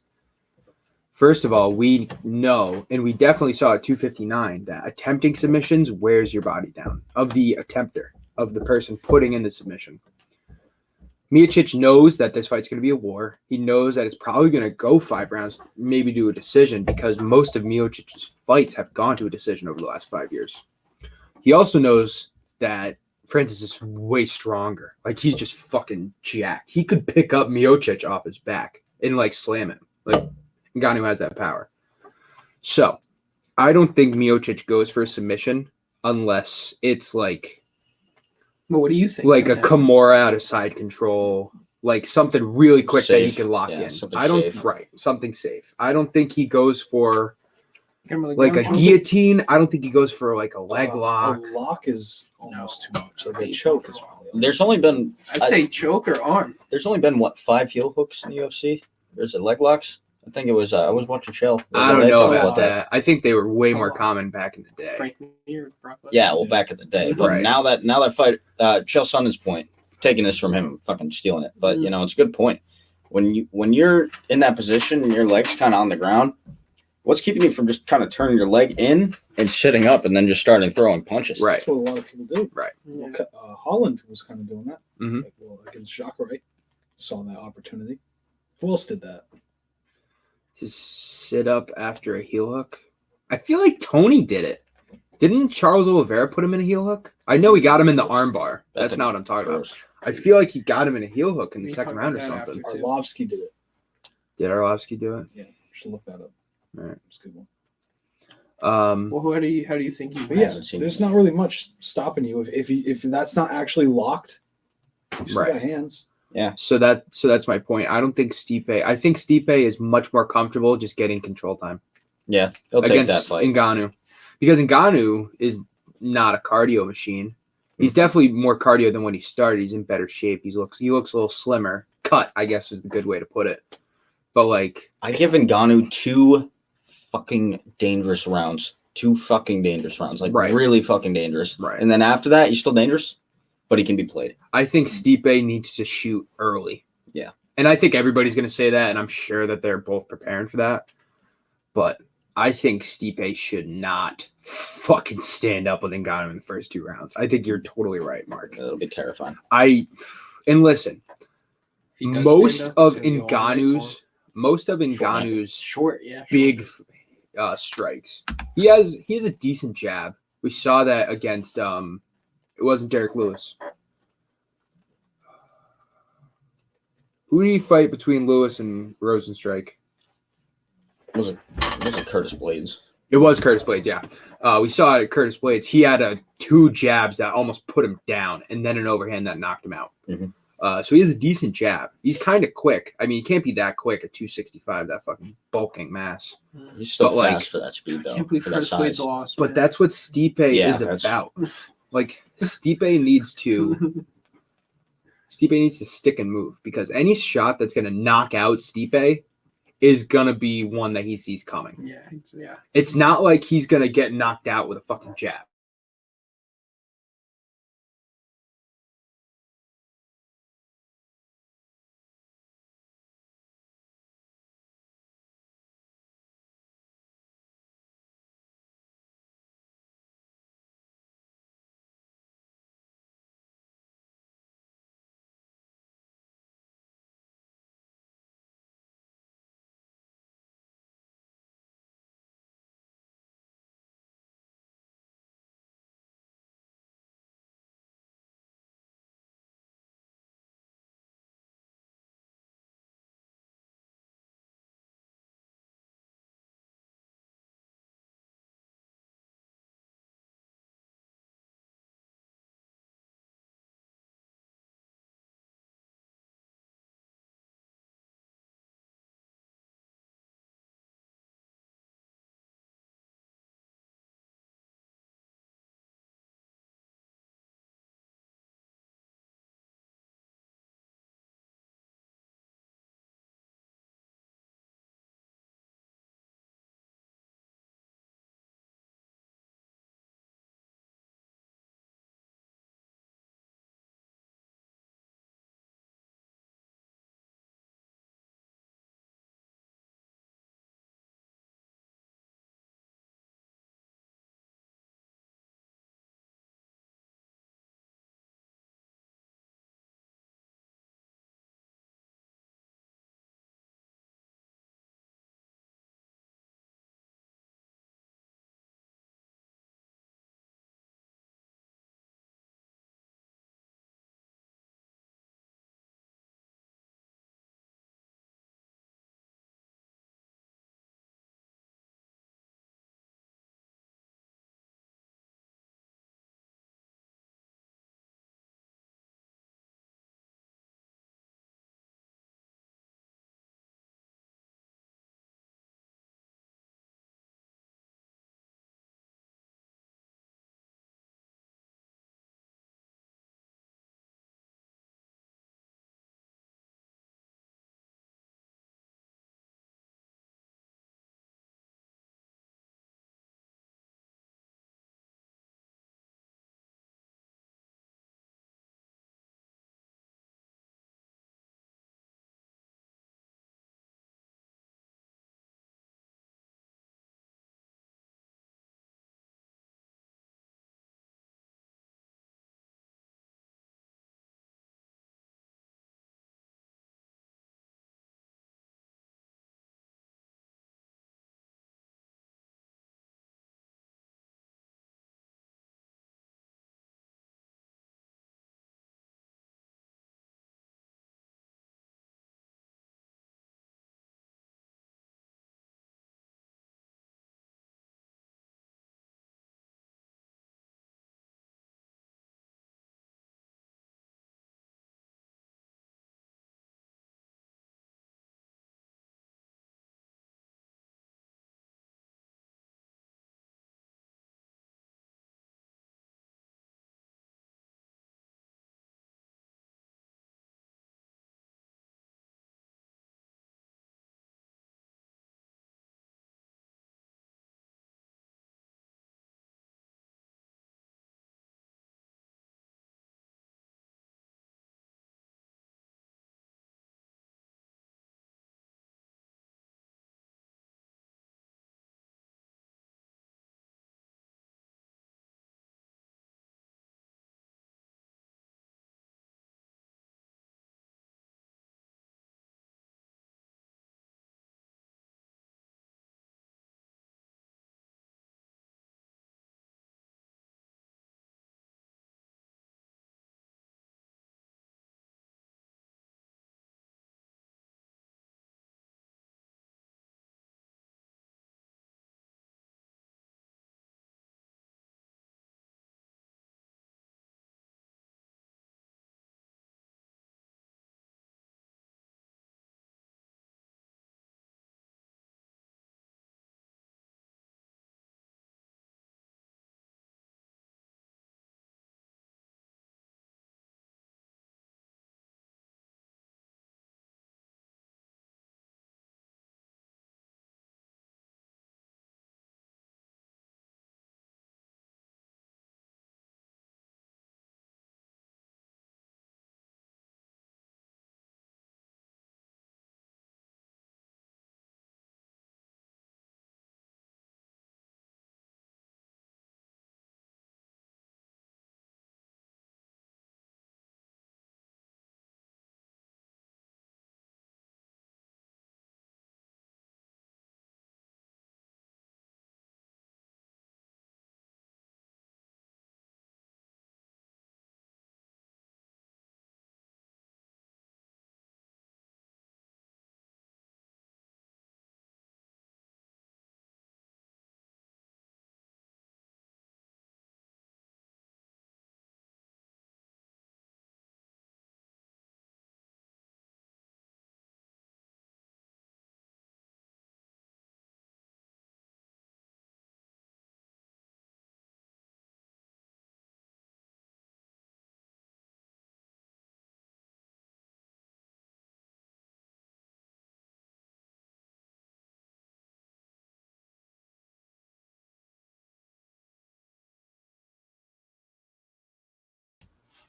First of all, we know, and we definitely saw at 259, that attempting submissions wears your body down of the attempter, of the person putting in the submission. Miocic knows that this fight's going to be a war. He knows that it's probably going to go 5 rounds, maybe do a decision, because most of Miocic's fights have gone to a decision over the last 5 years. He also knows that Francis is way stronger. Like, he's just fucking jacked. He could pick up Miocic off his back and, like, slam him. Like, Ngannou has that power. So, I don't think Miocic goes for a submission unless it's, like, Well, what do you think? like a Kimura out of side control, like something really quick that he Safe. can lock Yeah, in. something I don't safe. something safe. I don't think he goes for Really like a ground guillotine. I don't think he goes for like a leg lock. A lock is almost too much. Like a No. choke is probably. There's only been I'd say choke or arm. there's only been what 5 heel hooks in the UFC. There's a leg locks. I think it was I was watching Chael. I don't know Oh, about that. I think they were way more common back in the day. Frank Mir, Brock Lesnar. Yeah, well, back in the day, but Right. now that fight, Chael Sonnen's point, taking this from him, fucking stealing it. But you know, it's a good point. When you're in that position and your leg's kind of on the ground, what's keeping you from just kind of turning your leg in and sitting up and then just starting throwing punches? Right. That's what a lot of people do. Yeah. Holland was kind of doing that. Mhm. Like, well, against Jacare, saw that opportunity. Who else did that? To sit up after a heel hook. I feel like Tony did it. Didn't Charles Oliveira put him in a heel hook? I know he got him in the armbar. That's not what I'm talking about. Gross. I feel like he got him in a heel hook in the We second talked round or about that something. after. Arlovsky did it. Did Arlovsky do it? Yeah, you should look that up. All right. It's a good one. Well, how do you think he But yeah, haven't seen there's it. not really much stopping you if that's not actually locked. You still Right. got hands. So that's my point. I don't think Stipe. I think Stipe is much more comfortable just getting control time Yeah, he'll take that against fight. Ngannou, because Ngannou is not a cardio machine. He's definitely more cardio than when he started. He's in better shape. He looks a little slimmer. Cut, I guess, is the good way to put it. But like, I give Ngannou 2 fucking dangerous rounds. 2 fucking dangerous rounds. Like Right. really fucking dangerous. Right. And then after that, he's still dangerous, but he can be played. I think Stipe needs to shoot early. Yeah. And I think everybody's going to say that, and I'm sure that they're both preparing for that. But I think Stipe should not fucking stand up with Ngannou in the first 2 rounds. I think you're totally right, Mark. It'll be terrifying. And listen, If he does most stand up, of it's gonna be all night Ngannou's short, yeah, big strikes. He has a decent jab. We saw that against it wasn't Derek Lewis. Who did he fight between Lewis and Rosenstrike? Was it Curtis Blades? It was Curtis Blades, yeah. We saw it at Curtis Blades. He had 2 jabs that almost put him down, and then an overhand that knocked him out. Mhm. So he has a decent jab. He's kind of quick. I mean, he can't be that quick at 265, that fucking bulking mass. He's still But, like, fast for that speed, I though. can't believe For that Curtis Blades size. lost. But man. that's what Stipe Yeah, is that's- about. Like, Stipe needs to stick and move, because any shot that's going to knock out Stipe is going to be one that he sees coming. yeah. It's not like he's going to get knocked out with a fucking jab.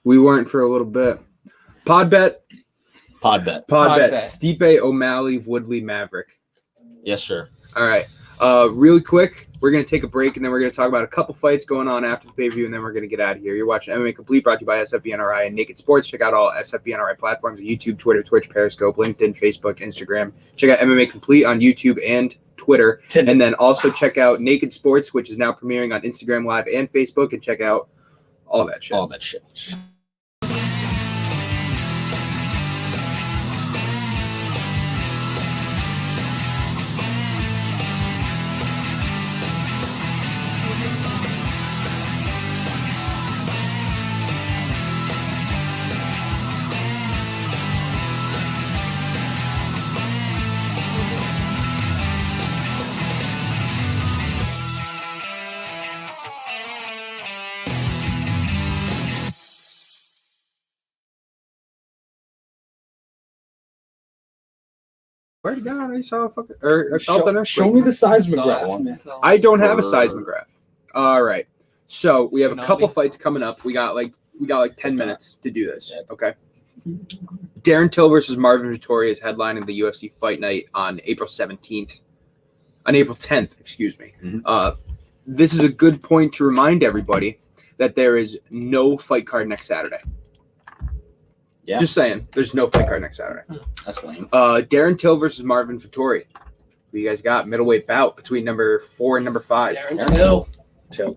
We weren't for a little bit. Pod bet. Stipe, O'Malley, Woodley, Maverick. Yes, sir. All right. Really quick, we're going to take a break, and then we're going to talk about a couple fights going on after the pay-per-view, and then we're going to get out of here. You're watching MMA Complete, brought to you by SFBNRI and Naked Sports. Check out all SFBNRI platforms: YouTube, Twitter, Twitch, Periscope, LinkedIn, Facebook, Instagram. Check out MMA Complete on YouTube and Twitter. And then also check out Naked Sports, which is now premiering on Instagram Live and Facebook, and check out all that shit. Where'd it go? I saw a fucking Show me the seismograph. I don't have a seismograph. All right. So we have a couple fights coming up. We got like 10 minutes to do this. Okay. Darren Till versus Marvin Vittori is headlining the UFC Fight Night on April 10th, excuse me. Mm-hmm. This is a good point to remind everybody that there is no fight card next Saturday. Yeah. Just saying, there's no fight card next Saturday. That's lame. Darren Till versus Marvin Vittori. Who you guys got? Middleweight bout between number 4 and number 5. Darren Till.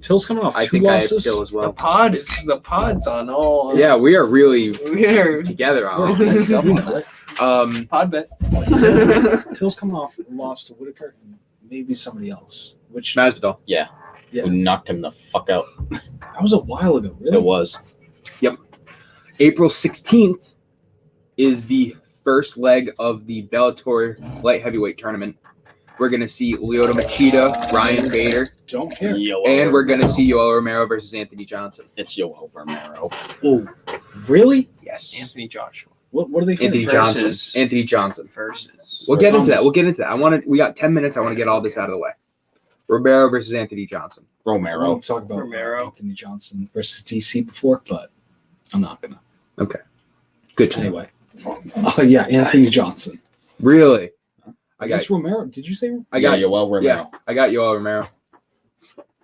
Till's coming off I 2 think losses. I have Till as well. The pod's on all. Yeah, we are really We're together on Definitely. pod bet. Till's coming off a loss to Whitaker and maybe somebody else. Which Masvidal. Yeah. We knocked him the fuck out. that was a while ago, really. It was. Yep. April 16th is the first leg of the Bellator light heavyweight tournament. We're going to see Lyoto Machida, Ryan Bader, Don't care. and we're going to see Yoel Romero versus Anthony Johnson. It's Yoel Romero. Oh, really? Yes. Anthony Joshua What are they Anthony fighting? Johnson. Anthony Johnson. versus. We'll get into that. We got 10 minutes. I want to get all this out of the way. Romero versus Anthony Johnson. I Romero. want to talk about Romero. Anthony Johnson versus DC before, but I'm not gonna. Okay. Good. To know. Anyway. Oh yeah, Anthony Johnson. Really? I guess Romero. Did you say? I got Yoel Romero. Yeah, I got Yoel Romero.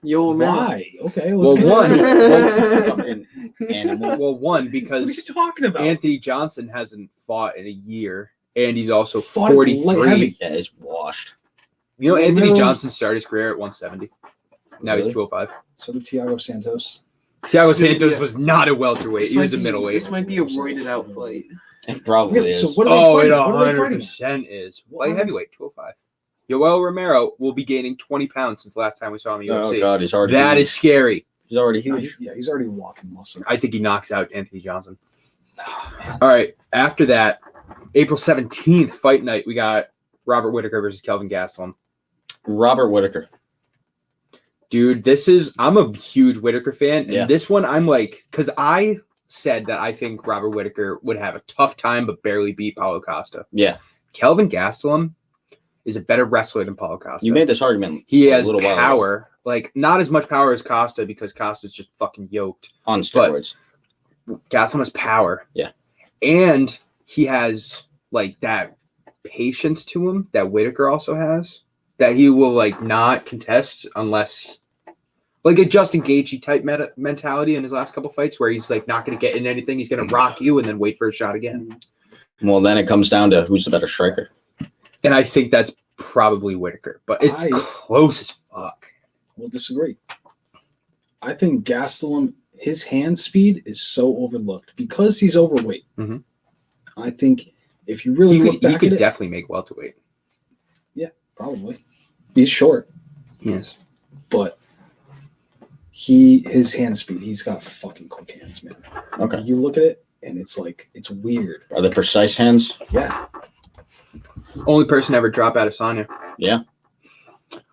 Why? Okay. Well, Fucking animal. Well, one, What are you because talking about? Anthony Johnson hasn't fought in a year, and he's also Fought at light 43. heavy. Yeah, he's washed. You know, Anthony Romero- Johnson started his career at 170. Now he's Really? 205. So did Thiago Santos. Thiago Santos was not a welterweight. He was a middleweight. This might be a roided out fight. It probably Really? is. So what Oh, are it they fighting? What are they fighting? 100% is. What Light are heavyweight, 205. Yoel Romero will be gaining 20 pounds since the last time we saw him in Oh UFC. god, he's already That huge. is scary. He's already No, huge. he's already walking muscle. I think he knocks out Anthony Johnson. All right. After that, April 17th, fight night, we got Robert Whitaker versus Kelvin Gaslin. Robert Whitaker. Dude, I'm a huge Whitaker fan. And Yeah. this one, I'm like, because I said that I think Robert Whitaker would have a tough time but barely beat Paulo Costa. Yeah. Kelvin Gastelum is a better wrestler than Paulo Costa. You made this argument. He a has little while ago. power. Like, not as much power as Costa because Costa's just fucking yoked. On steroids. Gastelum has power. Yeah. And he has, like, that patience to him that Whitaker also has. That he will, like, not contest unless... Like a Justin Gaethje type mentality in his last couple fights where he's, like, not going to get in anything. He's going to rock you and then wait for a shot again. Well, then it comes down to who's the better striker. And I think that's probably Whitaker. But it's close as fuck. Will disagree. I think Gastelum, his hand speed is so overlooked because he's overweight. Mhm. I think if you really look He back could at it, definitely make welterweight. probably he's short, Yes. but his hand speed, he's got fucking quick hands, man. Okay. You look at it and it's like it's weird. Are they precise hands? Yeah, Only person to ever drop out of Sonya. Yeah.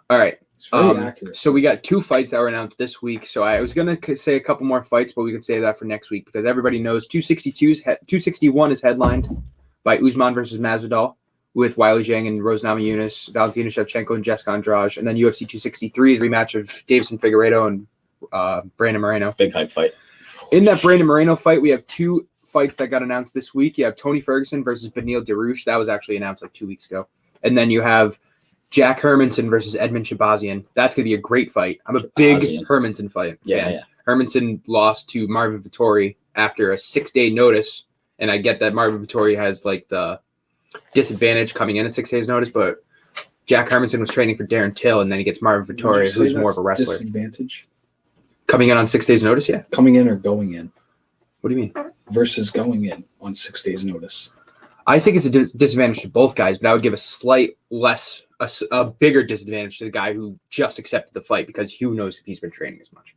All right. it's very accurate. So we got 2 fights that were announced this week. So I was going to say a couple more fights, but we could save that for next week because everybody knows 261 is headlined by Usman versus Masvidal with Wiley Zhang and Rose Namajunas, Valentina Shevchenko and Jessica Andrade. And then UFC 263 is a rematch of Davison Figueiredo and Brandon Moreno. Big hype fight. In that Brandon Moreno fight, we have 2 fights that got announced this week. You have Tony Ferguson versus Beneil Dariush. That was actually announced like 2 weeks ago. And then you have Jack Hermanson versus Edmund Shabazian. That's going to be a great fight. I'm a big Hermanson fan. Yeah. Hermanson lost to Marvin Vittori after a 6-day notice. And I get that Marvin Vittori has like the disadvantage coming in at 6 days notice, but Jack Hermanson was training for Darren Till, and then he gets Marvin Vittori, who's more of a wrestler. Disadvantage? Coming in on 6 days notice, yeah. Coming in or going in? What do you mean? Versus going in on 6 days notice. I think it's a disadvantage to both guys, but I would give a bigger disadvantage to the guy who just accepted the fight because who knows if he's been training as much.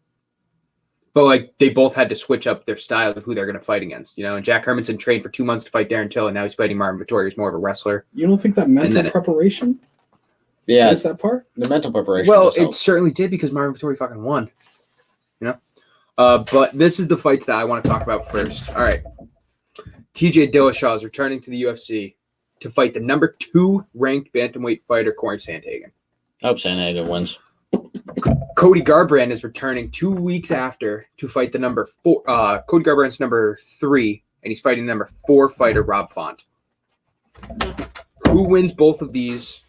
But like they both had to switch up their style of who they're going to fight against, And Jack Hermanson trained for 2 months to fight Darren Till, and now he's fighting Marvin Vittori, who's more of a wrestler. You don't think that mental preparation? Yeah, is that part? The mental preparation. Well, it certainly did because Marvin Vittori fucking won. But this is the fights that I want to talk about first. All right. TJ Dillashaw is returning to the UFC to fight the number 2 ranked bantamweight fighter, Corey Sandhagen. I hope Sandhagen wins. Cody Garbrandt is returning 2 weeks after to fight the number 4. Cody Garbrandt's number 3, and he's fighting number 4 fighter, Rob Font. Who wins both of these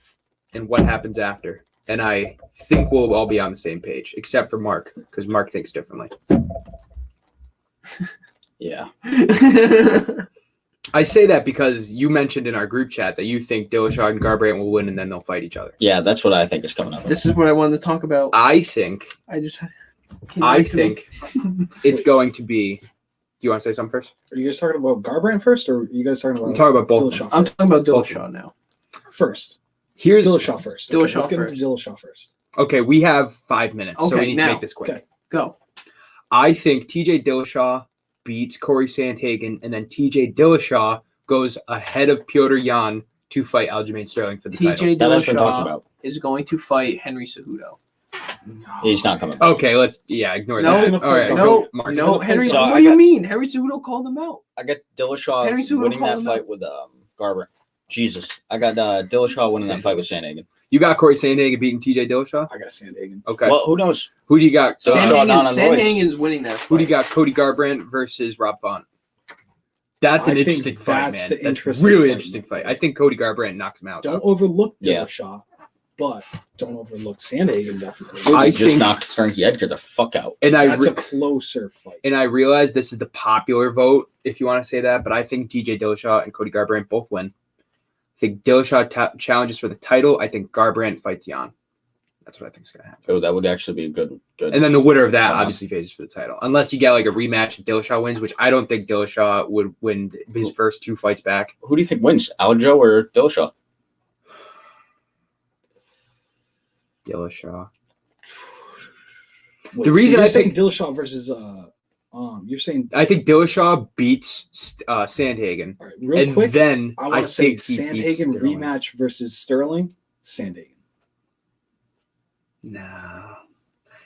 and what happens after? And I think we'll all be on the same page, except for Mark, because Mark thinks differently. Yeah. I say that because you mentioned in our group chat that you think Dillashaw and Garbrandt will win and then they'll fight each other. Yeah, that's what I think is coming up. This is what I wanted to talk about. I think it's going to be. Do you want to say something first? Are you guys talking about Garbrandt first, or are you guys talking about? I'm talking about both. Dillashaw I'm first? talking about Dillashaw now. First. Here's Dillashaw first. Dillashaw let's get first. into Dillashaw first. Okay, we have 5 minutes, so Okay, we need now. to make this quick. Okay. Go. I think TJ Dillashaw beats Corey Sandhagen, and then TJ Dillashaw goes ahead of Petr Yan to fight Aljamain Sterling for the title. TJ That has been talked Dillashaw about. is going to fight Henry Cejudo. He's not coming back. Okay, ignore No, that. All right, no, go, Mark. no, Henry. So what I do you got- mean? Henry Cejudo called him out. I got Dillashaw Henry Cejudo winning called that him fight out. with Garbrandt. Jesus. I got Dillashaw winning that fight with Sandhagen. You got Corey Sandhagen beating TJ Dillashaw? I got Sandhagen. Okay. Well, who knows? Who do you got? Dillashaw down on Royce. Sandhagen's winning that fight. Who do you got? Cody Garbrandt versus Rob Font. That's I an think interesting fight, that's man. the That's interesting really fight. interesting fight. I think Cody Garbrandt knocks him out. Don't overlook Yeah. Dillashaw, but don't overlook Sandhagen definitely. I Just think- knocked Frankie Edgar the fuck out. And That's a closer fight. I realize this is the popular vote, if you want to say that, but I think TJ Dillashaw and Cody Garbrandt both win. I think Dillashaw challenges for the title. I think Garbrandt fights Yan. That's what I think is going to happen. Oh, that would actually be a good. And then the winner of that Uh-huh. obviously faces for the title. Unless you get like a rematch if Dillashaw wins, which I don't think Dillashaw would win his first 2 fights back. Who do you think wins, Aljo or Dillashaw? Dillashaw. Wait, The reason so you're I saying think- Dillashaw versus you're saying I think Dillashaw beats Sandhagen. all right, real And quick. then I want to say think he beats Sandhagen Sterling. rematch versus Sterling. Sandhagen. No.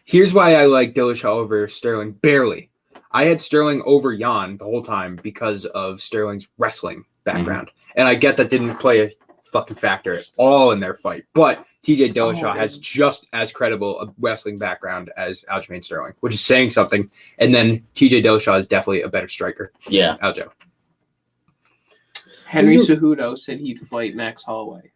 Here's why I like Dillashaw over Sterling. Barely. I had Sterling over Yan the whole time because of Sterling's wrestling background. And I get that didn't play a fucking factor at all in their fight. But TJ Dillashaw has just as credible a wrestling background as Aljamain Sterling, which is saying something. And then TJ Dillashaw is definitely a better striker. Yeah. Aljo. Henry Cejudo said he'd fight Max Holloway.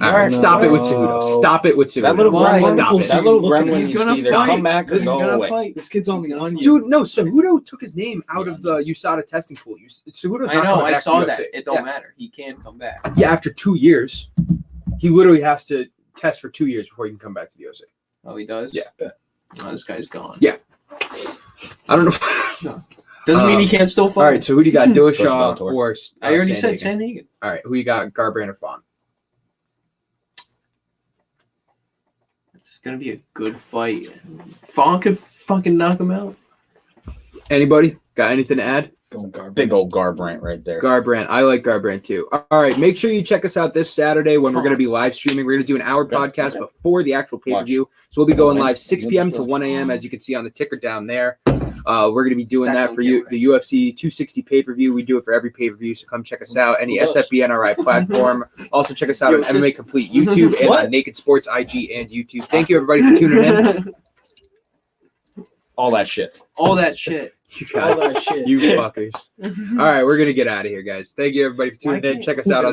All right, No. stop it with Cejudo. Stop it with Cejudo. That little Why? gremlin, Stop it. that little Looking gremlin at- needs He's to gonna either fight. come back or He's go gonna away. fight. This kid's on the onion. Dude, no, Cejudo took his name out of the USADA testing pool. Cejudo's I not know. coming I back to saw UFC. that. It don't Yeah. matter. He can come back. Yeah, after 2 years, he literally has to test for 2 years before he can come back to the UFC. Oh, he does. Yeah. Oh, this guy's gone. Yeah. I don't know. Doesn't mean he can't still fight. All right, so who do you got, Dillashaw Bellator. or I already said Sandhagen? Sandhagen. All right, who you got, Garbrandt or Font? It's gonna be a good fight. Font could fucking knock him out. Anybody got anything to add? Going Garbrandt. Big old Garbrandt right there. Garbrandt. I like Garbrandt too. All right, make sure you check us out this Saturday when we're going to be live streaming. We're going to do an hour Okay, podcast okay. before the actual pay-per-view. So we'll be going live 6 p.m. to 1 a.m. as you can see on the ticker down there. We're going to be doing that for you, the UFC 260 pay-per-view. We do it for every pay-per-view, so come check us out. Any Who else? SFB NRI platform. Also check us out on Yo, MMA Complete YouTube and What? on Naked Sports IG and YouTube. Thank you everybody for tuning in. All that shit. All that shit. All that shit. You fuckers. All right, we're gonna get out of here, guys. Thank you everybody for tuning Why in. Check us out on